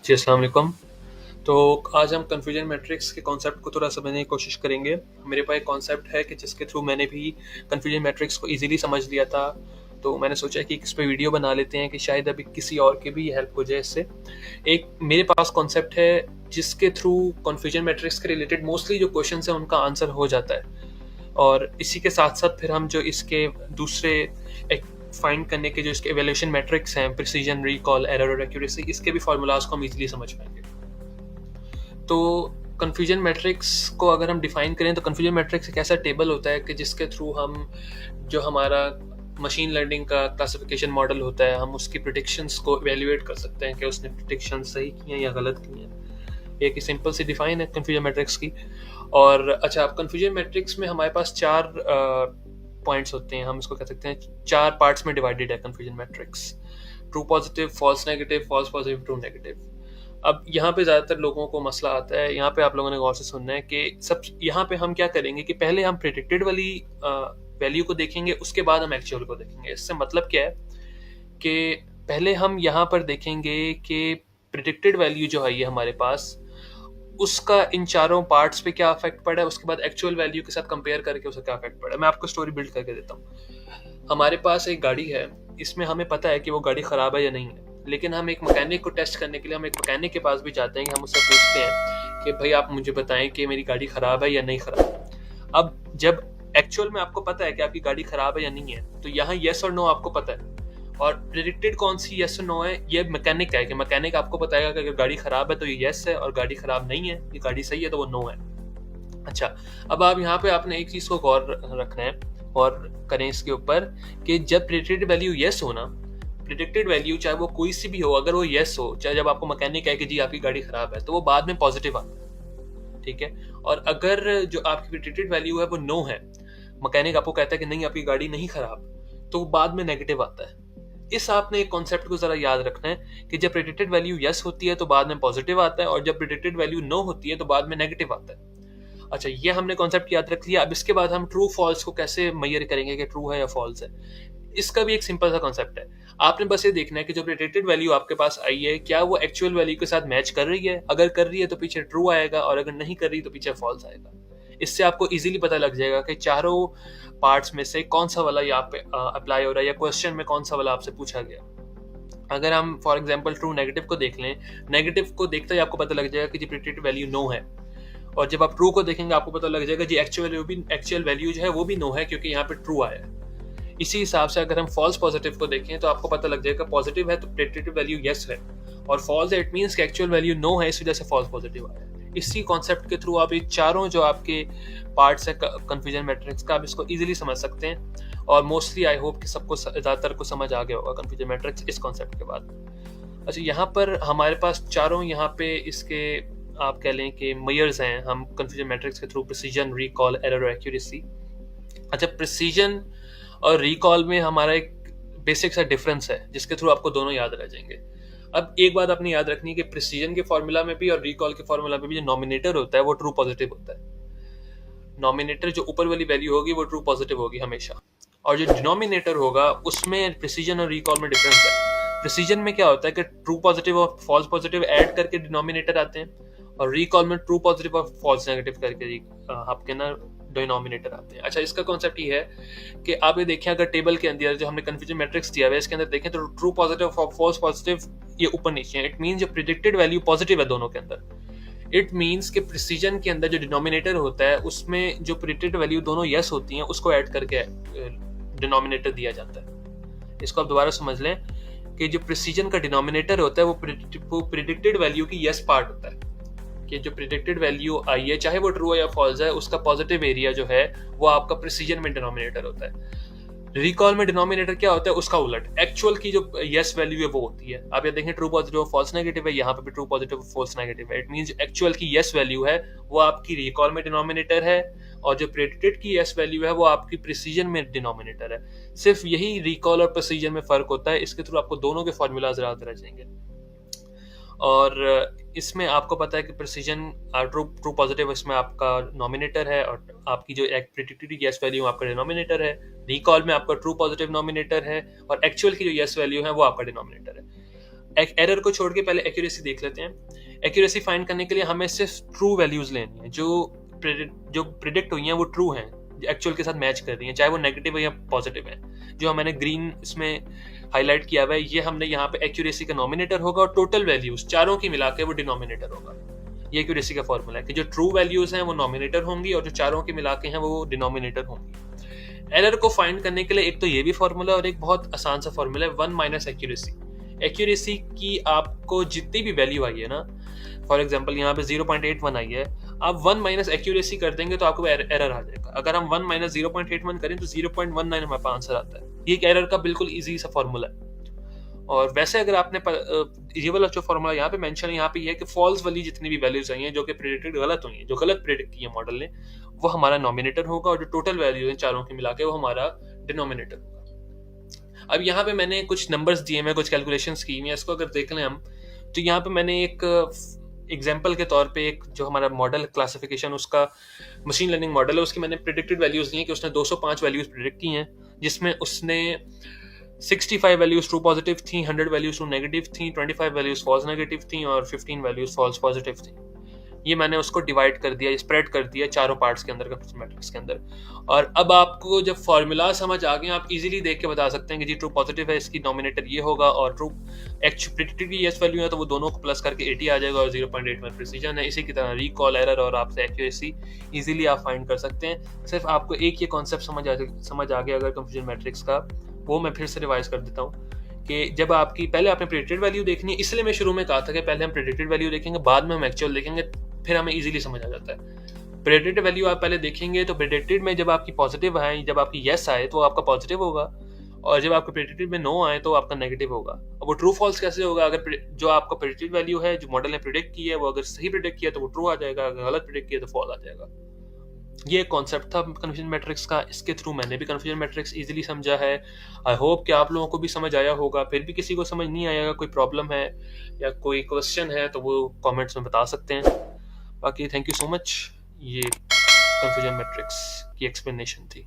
जी, अस्सलाम वालेकुम। तो आज हम कन्फ्यूजन मैट्रिक्स के कॉन्सेप्ट को थोड़ा समझने की कोशिश करेंगे। मेरे पास एक कॉन्सेप्ट है कि जिसके थ्रू मैंने भी कन्फ्यूजन मैट्रिक्स को ईज़िली समझ लिया था। तो मैंने सोचा कि इस पे वीडियो बना लेते हैं कि शायद अभी किसी और की भी हेल्प हो जाए इससे। एक मेरे पास कॉन्सेप्ट है जिसके थ्रू कन्फ्यूजन मैट्रिक्स के रिलेटेड मोस्टली जो क्वेश्चंस हैं उनका आंसर हो जाता है। और इसी के साथ-साथ फिर हम जो इसके दूसरे एक फाइंड करने के जो इसके इवैल्यूएशन मैट्रिक्स हैं, प्रिसिजन, रिकॉल, एरर और एक्यूरेसी, इसके भी फ़ॉर्मूलाज़ को हम ईज़िली समझ पाएँगे। तो कन्फ्यूजन मैट्रिक्स को अगर हम डिफाइन करें तो कन्फ्यूजन मैट्रिक्स एक ऐसा टेबल होता है कि जिसके थ्रू हम जो हमारा मशीन लर्निंग का क्लासिफिकेशन मॉडल होता है, हम उसकी प्रिडिक्शंस को इवैल्यूएट कर सकते हैं कि उसने प्रिडिक्शन सही की हैं या गलत की हैं। एक सिंपल सी डिफाइन है कन्फ्यूजन मैट्रिक्स की। और अच्छा, अब कन्फ्यूजन मैट्रिक्स में हमारे पास 4 पॉइंट्स होते हैं, हम इसको कह सकते हैं 4 पार्ट्स में डिवाइडेड है confusion matrix. True positive, false positive, true negative. अब यहाँ पे ज़्यादातर लोगों को मसला आता है, यहाँ पे आप लोगों ने गौर से सुनना है कि सब यहाँ पे हम क्या करेंगे कि पहले हम प्रेडिक्टेड वाली वैल्यू को देखेंगे, उसके बाद हम एक्चुअल को देखेंगे। इससे मतलब क्या है कि पहले हम यहाँ पर देखेंगे कि प्रेडिक्टेड वैल्यू जो है ये हमारे पास, उसका इन चारों पार्ट्स पे क्या इफेक्ट पड़ा है, उसके बाद एक्चुअल वैल्यू के साथ कंपेयर करके उसका क्या इफेक्ट पड़ा है। मैं आपको स्टोरी बिल्ड करके देता हूँ। हमारे पास एक गाड़ी है, इसमें हमें पता है कि वो गाड़ी खराब है या नहीं है, लेकिन हम एक मैकेनिक को टेस्ट करने के लिए हम एक मैकेनिक के पास भी जाते हैं कि हम उससे पूछते हैं कि भाई आप मुझे बताएं कि मेरी गाड़ी खराब है या नहीं खराब। अब जब एक्चुअल में आपको पता है कि आपकी गाड़ी खराब है या नहीं है, तो यहाँ येस और नो आपको पता है, और प्रेडिक्टेड कौन सी येस और नो है ये मैकेनिक है कि मैकेनिक आपको बताएगा कि अगर गाड़ी खराब है तो ये येस है, और गाड़ी खराब नहीं है, ये गाड़ी सही है, तो वो नो है। अच्छा, अब आप यहाँ पे आपने एक चीज को गौर रखना है और करें इसके ऊपर कि जब प्रेडिक्टेड वैल्यू येस हो ना, प्रेडिक्टेड वैल्यू चाहे वो कोई सी भी हो, अगर वो येस हो, चाहे जब आपको मैकेनिक कहे कि जी आपकी गाड़ी खराब है, तो वो बाद में पॉजिटिव आता है, ठीक है। और अगर जो आपकी प्रेडिक्टेड वैल्यू है वो नो है, मैकेनिक आपको कहता है कि नहीं आपकी गाड़ी नहीं खराब, तो वो बाद में नेगेटिव आता है। इस आपने एक कॉन्सेप्ट को जरा याद रखना है कि जब प्रेडिक्टेड वैल्यू यस होती है तो बाद में पॉजिटिव आता है, और जब प्रेडिक्टेड वैल्यू नो होती है तो बाद में नेगेटिव आता है। अच्छा, ये हमने कॉन्सेप्ट याद रख लिया। अब इसके बाद हम ट्रू फॉल्स को कैसे मेजर करेंगे कि ट्रू है या फॉल्स है। इसका भी एक सिंपल सा कॉन्सेप्ट है। आपने बस ये देखना है कि जो प्रेडिक्टेड वैल्यू आपके पास आई है, क्या वो एक्चुअल वैल्यू के साथ मैच कर रही है। अगर कर रही है तो पीछे ट्रू आएगा, और अगर नहीं कर रही तो पीछे फॉल्स आएगा। इससे आपको इजीली पता लग जाएगा कि चारों पार्ट्स में से कौन सा वाला यहाँ पे अप्लाई हो रहा है, या क्वेश्चन में कौन सा वाला आपसे पूछा गया। अगर हम फॉर एग्जांपल ट्रू नेगेटिव को देख लें, नेगेटिव को देखते ही आपको पता लग जाएगा कि जी प्रेडिक्टेड वैल्यू नो है, और जब आप ट्रू को देखेंगे आपको पता लग जाएगा जी एक्चुअल वैल्यू जो है वो भी नो है, क्योंकि यहाँ पे ट्रू आया है। इसी हिसाब से अगर हम फॉल्स पॉजिटिव को देखें तो आपको पता लग जाएगा पॉजिटिव है तो प्रेडिक्टेड वैल्यू यस है, और फॉल्स है इट मींस कि एक्चुअल वैल्यू नो है, इस वजह से फॉल्स पॉजिटिव आया है। इसी कॉन्सेप्ट के थ्रू आप ये चारों जो आपके पार्ट्स है कंफ्यूजन मैट्रिक्स का, आप इसको इजीली समझ सकते हैं। और मोस्टली आई होप कि सबको ज़्यादातर को समझ आ गया होगा कंफ्यूजन मैट्रिक्स इस कॉन्सेप्ट के बाद। अच्छा, यहाँ पर हमारे पास चारों यहाँ पे इसके आप कह लें कि मेयर्स हैं हम कंफ्यूजन मैट्रिक्स के थ्रू, प्रिसीजन, रिकॉल, एरर और एक्यूरेसी। अच्छा, प्रिसीजन और रिकॉल में हमारा एक बेसिक सा डिफरेंस है जिसके थ्रू आपको दोनों याद रह जाएंगे। अब एक बात आपने याद रखनी है कि प्रिसीजन के फॉर्मूला में भी और रिकॉल के फॉर्मूला में भी जो नॉमिनेटर होता है वो ट्रू पॉजिटिव होता है। नॉमिनेटर जो ऊपर वाली वैल्यू होगी वो ट्रू पॉजिटिव होगी हमेशा, और जो डिनोमिनेटर होगा उसमें प्रिसीजन और रिकॉल में डिफरेंस है। प्रिसीजन में क्या होता है कि ट्रू पॉजिटिव और फॉल्स पॉजिटिव ऐड करके डिनोमिनेटर आते हैं, और रिकॉल में ट्रू पॉजिटिव और फॉल्स नेगेटिव करके आपके ना डिनोमिनेटर आते हैं। अच्छा, इसका कॉन्सेप्ट ये है कि आप ये देखें, अगर टेबल के अंदर जो हमने कंफ्यूजन मैट्रिक्स दिया हुआ है इसके अंदर देखें तो ट्रू पॉजिटिव और फॉल्स पॉजिटिव ये ऊपर नीचे है। इट मींस जो प्रेडिक्टेड वैल्यू पॉजिटिव है दोनों के अंदर। इट मींस कि प्रिसीजन के अंदर जो डिनोमिनेटर होता है उसमें जो प्रेडिक्टेड वैल्यू दोनों यस होती हैं उसको ऐड करके डिनोमिनेटर दिया जाता है। इसको आप दोबारा समझ लें कि जो प्रिसीजन का डिनोमिनेटर होता है वो प्रेडिक्टेड वैल्यू की यस पार्ट होता है, कि जो प्रेडिक्टेड वैल्यू आई है चाहे वो ट्रू है या फॉल्स है, उसका पॉजिटिव एरिया जो है वो आपका प्रिसीजन में डिनोमिनेटर होता है। रिकॉल में डिनोमिनेटर क्या होता है, उसका उलट, एक्चुअल की जो यस वैल्यू है वो होती है। आप ये देखें ट्रू पॉजिटिव फॉल्स नेगेटिव है, यहाँ पे भी ट्रू पॉजिटिव फॉल्स नेगेटिव है। इट मींस एक्चुअल की यस वैल्यू है वो आपकी रिकॉल में डिनोमिनेटर है, और जो प्रेडिक्टेड की यस वैल्यू है वो आपकी प्रिसीजन में डिनोमिनेटर है। सिर्फ यही रिकॉल और प्रिसीजन में फर्क होता है। इसके थ्रू आपको दोनों के फॉर्मूलाज याद रह जाएंगे। और इसमें आपको पता है कि प्रिसीजन ट्रू पॉजिटिव इसमें आपका नॉमिनेटर है, और आपकी जो एक प्रेडिक्टेड यस वैल्यू आपका डिनोमिनेटर है। रिकॉल में आपका ट्रू पॉजिटिव नॉमिनेटर है, और एक्चुअल की जो यस वैल्यू है वो आपका डिनोमिनेटर है। एक एरर को छोड़ के पहले एक्यूरेसी देख लेते हैं। एक्यूरेसी फाइंड करने के लिए हमें सिर्फ ट्रू वैल्यूज लेनी है, जो प्रिडिक्ट हुई हैं वो ट्रू हैं, एक्चुअल के साथ मैच कर रही हैं, चाहे वो नेगेटिव है या पॉजिटिव है। जो मैंने ग्रीन इसमें हाईलाइट किया हुआ है, ये हमने यहाँ पे एक्यूरेसी का नॉमिनेटर होगा और टोटल वैल्यूज चारों की मिला के वो डिनोमिनेटर होगा। ये एक्यूरेसी का फॉर्मूला है कि जो ट्रू वैल्यूज हैं वो नॉमिनेटर होंगी और जो चारों के मिला के हैं वो डिनोमिनेटर होंगी। एरर को फाइंड करने के लिए एक तो ये भी फॉर्मूला और एक बहुत आसान सा फॉर्मूला है, 1 माइनस एक्यूरेसी। एक्यूरेसी की आपको जितनी भी वैल्यू आई है ना, फॉर एग्जांपल यहाँ पे 0.81 आई है, आप 1 माइनस एक्यूरेसी कर देंगे तो आपको एरर आ जाएगा। अगर हम 1 माइनस 0.81 करें तो 0.19 हमारे पास आंसर आता है। ये एक एरर का बिल्कुल इजी सा फॉर्मूला है। और वैसे अगर आपने ये वाला जो फॉर्मूला यहाँ पे मेंशन है, यहाँ पे ये है कि फॉल्स वाली जितनी भी वैल्यूज आई हैं जो कि प्रेडिक्टेड गलत हुई हैं, जो गलत प्रेडिक्ट की है मॉडल ने, वो हमारा नॉमिनेटर होगा और जो टोटल वैल्यूज हैं चारों के मिला के वो हमारा डिनोमिनेटर होगा। अब यहाँ पे मैंने कुछ नंबर्स दिए हैं, कुछ कैलकुलेशंस की हैं, इसको अगर देख लें हम, तो यहाँ पे मैंने एक एग्जाम्पल के तौर पे एक जो हमारा मॉडल क्लासिफिकेशन उसका मशीन लर्निंग मॉडल है, उसकी मैंने प्रेडिक्टेड वैल्यूज दी हैं कि उसने 205 वैल्यूज प्रेडिक्ट की हैं, जिसमें उसने 65 वैल्यूज ट्रू पॉजिटिव थी, 100 वैल्यूज ट्रू नेगेटिव थी, 25 वैल्यूज फॉल्स नेगेटिव थी और 15 वैल्यूज फॉल्स पॉजिटिव थी। ये मैंने उसको डिवाइड कर दिया, स्प्रेड कर दिया चारों पार्ट्स के अंदर, कंफ्यूजन मैट्रिक्स के अंदर। और अब आपको जब फॉर्मूला समझ आ गए, आप इजीली देख के बता सकते हैं कि जी ट्रू पॉजिटिव है, इसकी नॉमिनेटर ये होगा, और ट्रू प्रेडिक्टेड की यस वैल्यू है तो वो दोनों को प्लस करके 80 आ जाएगा और 0.81 प्रिसीजन है। इसी की तरह रिकॉल, एरर और आपसे एक्यूरेसी इजीली आप फाइंड कर सकते हैं। सिर्फ आपको एक ये कॉन्सेप्ट समझ आ गया अगर कंफ्यूजन मैट्रिक्स का, वो मैं फिर से रिवाइज कर देता हूँ कि जब आपकी पहले आपने प्रेडिक्टेड वैल्यू देखनी है, इसलिए मैं शुरू में कहा था कि पहले हम प्रेडिक्टेड वैल्यू देखेंगे, बाद में हम एक्चुअल देखेंगे, फिर हमें इजीली समझ आ जाता है। प्रेडिक्टेड वैल्यू आप पहले देखेंगे तो प्रेडिक्टेड में जब आपकी पॉजिटिव आए, जब आपकी यस आए तो आपका पॉजिटिव होगा, और जब आपका प्रेडिक्टेड में नो आए तो आपका नेगेटिव होगा। अब वो ट्रू फॉल्स कैसे होगा? अगर जो आपका प्रेडिक्टेड वैल्यू है, जो मॉडल ने प्रेडिक्ट की है, वो अगर सही प्रेडिक्ट किया तो वो ट्रू आ जाएगा, अगर गलत प्रेडिक्ट किया तो फॉल्स आ जाएगा। ये कॉन्सेप्ट था कन्फ्यूजन मैट्रिक्स का। इसके थ्रू मैंने भी कन्फ्यूजन मैट्रिक्स इजीली समझा है। आई होप कि आप लोगों को भी समझ आया होगा। फिर भी किसी को समझ नहीं आएगा, कोई प्रॉब्लम है या कोई क्वेश्चन है तो वो कमेंट्स में बता सकते हैं। बाकी थैंक यू सो मच। ये कन्फ्यूजन मैट्रिक्स की एक्सप्लेनेशन थी।